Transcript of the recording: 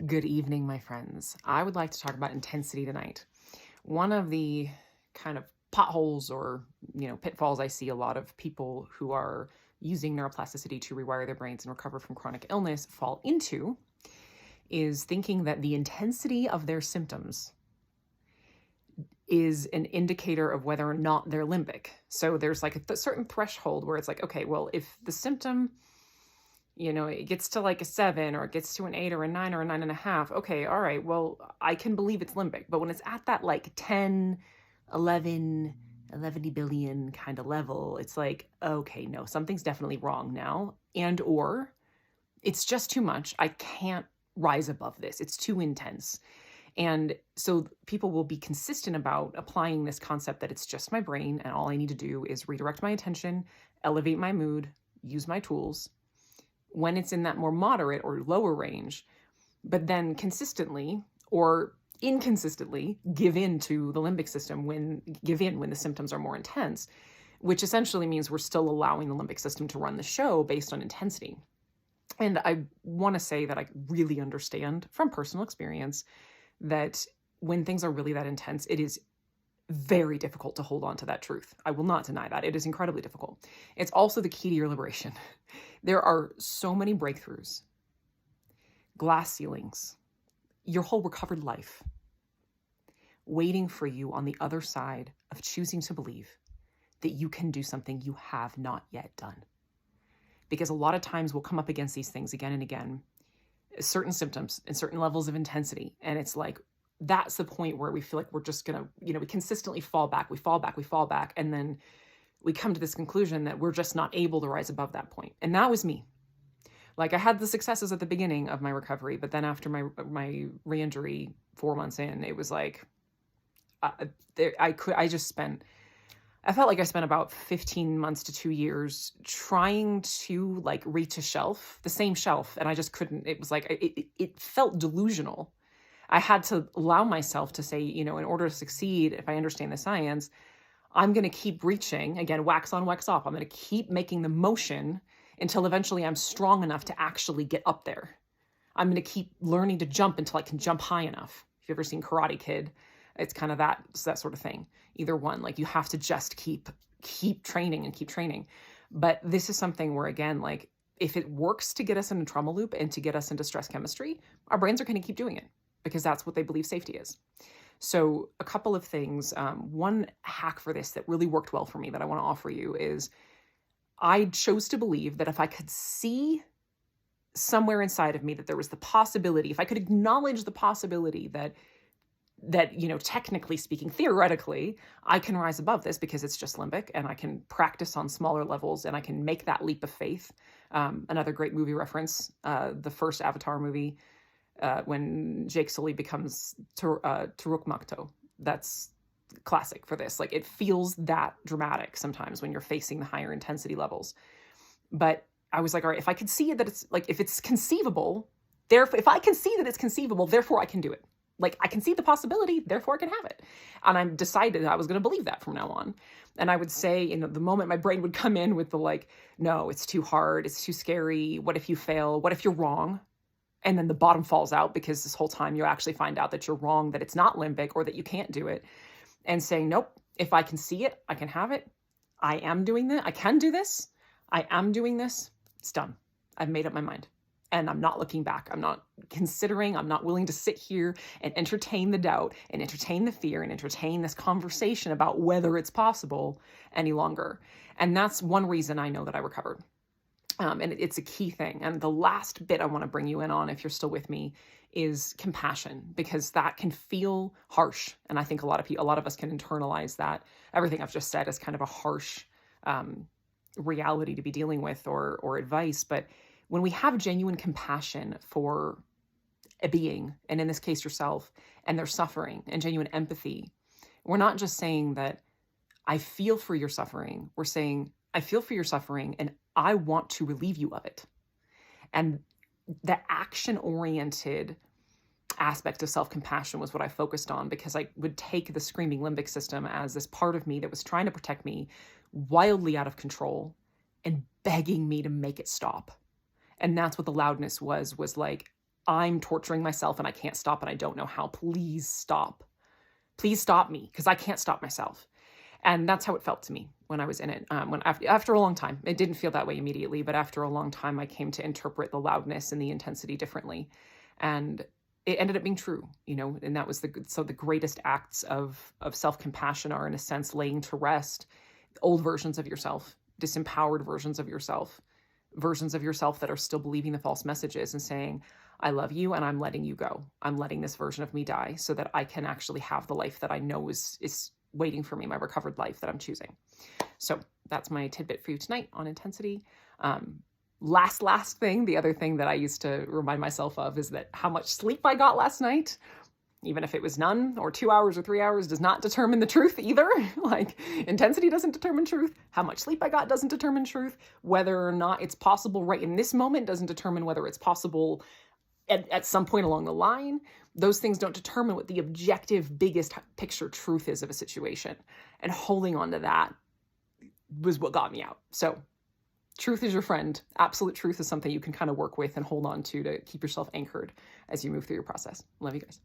Good evening, my friends. I would like to talk about intensity tonight. One of the kind of potholes or, pitfalls I see a lot of people who are using neuroplasticity to rewire their brains and recover from chronic illness fall into is thinking that the intensity of their symptoms is an indicator of whether or not they're limbic. So there's like a certain threshold where it's like, okay, well, if the symptom it gets to like a 7 or it gets to an 8 or a 9 or a 9.5. Okay, all right, well, I can believe it's limbic. But when it's at that like 10, 11, 11 billion kind of level, it's like, okay, no, something's definitely wrong now. And or it's just too much. I can't rise above this. It's too intense. And so people will be consistent about applying this concept that it's just my brain and all I need to do is redirect my attention, elevate my mood, use my tools when it's in that more moderate or lower range, but then consistently or inconsistently give in to the limbic system when the symptoms are more intense, which essentially means we're still allowing the limbic system to run the show based on intensity. And I want to say that I really understand from personal experience that when things are really that intense, it is very difficult to hold on to that truth. I will not deny that. It is incredibly difficult. It's also the key to your liberation. There are so many breakthroughs, glass ceilings, your whole recovered life waiting for you on the other side of choosing to believe that you can do something you have not yet done. Because a lot of times we'll come up against these things again and again, certain symptoms and certain levels of intensity. And it's like, that's the point where we feel like we're just going to, we consistently fall back. And then we come to this conclusion that we're just not able to rise above that point. And that was me. Like I had the successes at the beginning of my recovery, but then after my re-injury 4 months in, it was like, I felt like I spent about 15 months to 2 years trying to like reach the same shelf. And I just couldn't. It was like, it felt delusional. I had to allow myself to say, in order to succeed, if I understand the science, I'm going to keep reaching, again, wax on, wax off. I'm going to keep making the motion until eventually I'm strong enough to actually get up there. I'm going to keep learning to jump until I can jump high enough. If you've ever seen Karate Kid, it's kind of that sort of thing. Either one, like you have to just keep training and keep training. But this is something where, again, like if it works to get us in a trauma loop and to get us into stress chemistry, our brains are going to keep doing it because that's what they believe safety is. So a couple of things. One hack for this that really worked well for me that I want to offer you is I chose to believe that if I could see somewhere inside of me that there was the possibility, if I could acknowledge the possibility that technically speaking, theoretically, I can rise above this because it's just limbic and I can practice on smaller levels and I can make that leap of faith. Another great movie reference, the first Avatar movie, when Jake Sully becomes Taruk Makto. That's classic for this. Like it feels that dramatic sometimes when you're facing the higher intensity levels. But I was like, all right, if I could see that it's like, if it's conceivable, therefore, if I can see that it's conceivable, therefore I can do it. Like I can see the possibility, therefore I can have it. And I decided I was going to believe that from now on. And I would say, the moment my brain would come in with the like, no, it's too hard. It's too scary. What if you fail? What if you're wrong? And then the bottom falls out because this whole time you actually find out that you're wrong, that it's not limbic or that you can't do it. And saying, nope, if I can see it, I can have it. I am doing this. I can do this. I am doing this. It's done. I've made up my mind. And I'm not looking back. I'm not considering, I'm not willing to sit here and entertain the doubt and entertain the fear and entertain this conversation about whether it's possible any longer. And that's one reason I know that I recovered. And it's a key thing. And the last bit I want to bring you in on, if you're still with me, is compassion, because that can feel harsh. And I think a lot of us can internalize that. Everything I've just said is kind of a harsh reality to be dealing with or advice. But when we have genuine compassion for a being, and in this case yourself, and their suffering, and genuine empathy, we're not just saying that I feel for your suffering. We're saying I feel for your suffering and I want to relieve you of it. And the action-oriented aspect of self-compassion was what I focused on, because I would take the screaming limbic system as this part of me that was trying to protect me, wildly out of control and begging me to make it stop. And that's what the loudness was like, I'm torturing myself and I can't stop and I don't know how. Please stop. Please stop me because I can't stop myself. And that's how it felt to me when I was in it. After a long time, it didn't feel that way immediately, but after a long time, I came to interpret the loudness and the intensity differently. And it ended up being true, and that was the greatest acts of self-compassion are, in a sense, laying to rest old versions of yourself, disempowered versions of yourself that are still believing the false messages and saying, I love you and I'm letting you go. I'm letting this version of me die so that I can actually have the life that I know is waiting for me, my recovered life that I'm choosing. So that's my tidbit for you tonight on intensity. Last thing, the other thing that I used to remind myself of is that how much sleep I got last night, even if it was none or 2 hours or 3 hours, does not determine the truth either. Like, intensity doesn't determine truth. How much sleep I got doesn't determine truth. Whether or not it's possible right in this moment doesn't determine whether it's possible at some point along the line. Those things don't determine what the objective, biggest picture truth is of a situation. And holding on to that was what got me out. So truth is your friend. Absolute truth is something you can kind of work with and hold on to keep yourself anchored as you move through your process. Love you guys.